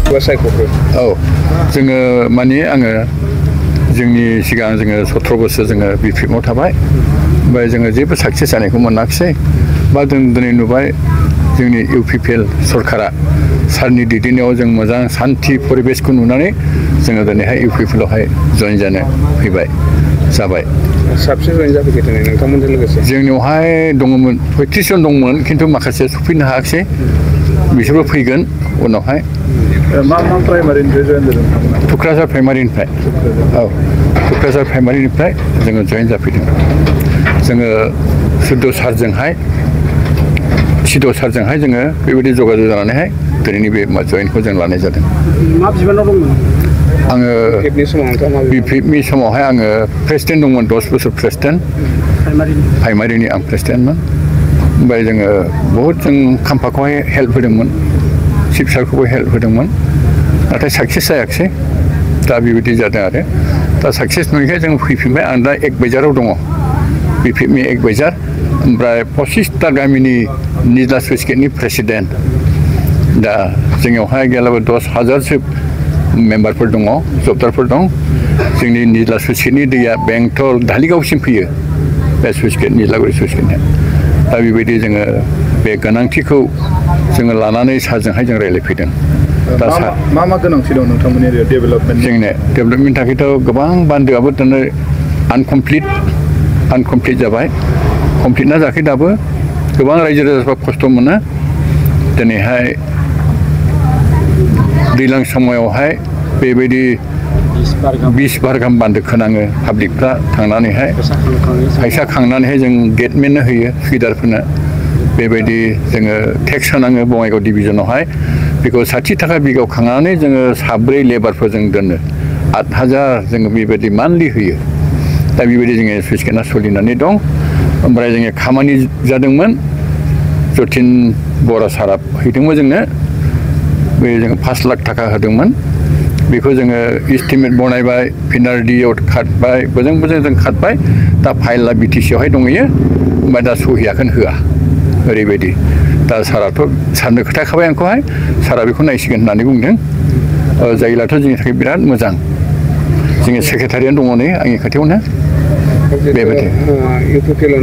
औ जोङो माने आङो जोंनि सिगां जोङो 17 बोसोर जोङो बिपिएफआव थाबाय ओमफ्राय जोङो जेबो साक्सेस जानायखौ मोनाखिसै बा जों दिनै नुबाय जोंनि इउपिपिएल सरकारा सारनि दैदेननायाव जों मोजां सान्थि परिबेसखौ नुनानै जोङो दिनैहाय इउपिपिएलआवहाय जइन जानो फैबाय जाबाय साबसे जइन जाफैखो दिनै नोंथांमोनजों लोगोसे जोंनियावहाय दङमोन 35 जन दंमोन खिन्थु माखासे सफैनो हायाखिसै बिसोरबो फैगोन उनावहाय मा प्राइमारिनिफ्राय जइन जादों नोंथांमोना टुक्राझार प्राइमारिनिफ्राय औ टुक्राझार प्राइमारिनिफ्राय जोङो जइन जाफैदों जोङो सिद' सारजोंहाय जोङो बेबायदि जगाजग जानानैहाय दिनैनि बे जइनखौ जों लानाय जादों मा बिबानाव दंमोन आङो बिपिएफनि समावहाय आङो प्रेसिडेन्ट दंमोन 10 बोसोर प्रेसिडेन्ट प्राइमारिनि आं प्रेसिडेन्टमोन ओमफ्राय जोङो बहुद जों खाम्फाखौहाय हेल्प होदोंमोन चिफ सारखौबो हेल्प होदोंमोन नाथाय साक्सेस जायाखिसै दा बेबायदि जादों आरो दा साक्सेस मोनैखाय जों फैफिनबाय आं दा एक बाजाराव दङ बिपिएफनि एक बाजार ओमफ्राय 25टा गामिनि निजला स्लुइस गेटनि प्रेसिडेन्ट दा जोंनियावहाय गैयाब्लाबो 10,000सो मेम्बारफोर दङ जबदारफोर दं जोंनि निजला स्लुइस गेटनि दैया बेंटल धालिगावसिम फैयो बे स्लुइस गेट निज्लागुरि स्लुइस गेटनिया दा बेबायदि जोङो बे गोनांथिखौ जोङो लानानै सारजोंहाय जों रायज्लायफैदों दा मा गोनांथि दं नोंथांमोननि डेभेलपमेन्ट जोंनि डेभेलपमेन्टनि थाखायथ' गोबां बान्दोआबो दिनै आनकमप्लिट जाबाय कमप्लिट ना जायाखै दाबो गोबां रायजो राजाफ्रा खस्थ' मोनो दिनैहाय दैज्लां समायावहाय बेबायदि 20 बार गाहाम बान्दो खोनाङो पाब्लिकफ्रा थांनानैहाय फैसा खांनानैहाय जों गेटमेननो होयो फिडारफोरनो बेबायदि जोङो टेक्स होनाङो बङाइगाव डिभिजनावहाय बेखौ 60 थाखा बिगायाव खांनानै जोङो 7 लेबारफोर जों दोनो 8,000 जोङो बेबायदि मान्थलि होयो दा बेबायदि जोङो स्लुइस गेटआ सोलिनानै दं ओमफ्राय जोङो खामानि जादोंमोन जतिन बरा सारा हैदोंमोन जोंनो बे जोङो 5 लाख थाखा होदोंमोन बेखौ जोङो इस्टिमेट बनायबाय पिनारडियाव खारबाय बोजों जों खारबाय दा फाइलआ बिटिसियावहाय दंहैयो ओमफ्राय दा सहियाखौनो होआ ओरैबायदि दा साराथ' सारनो खोथाखाबाय आंखौहाय सारा बेखौ नायसिगोन होननानै बुंदों जायोब्लाथ' जोंनि थाखाय बिराद मोजां जोंनि सेक्रेटारियानो दङ नै आंनि खाथियावनो बेबायदि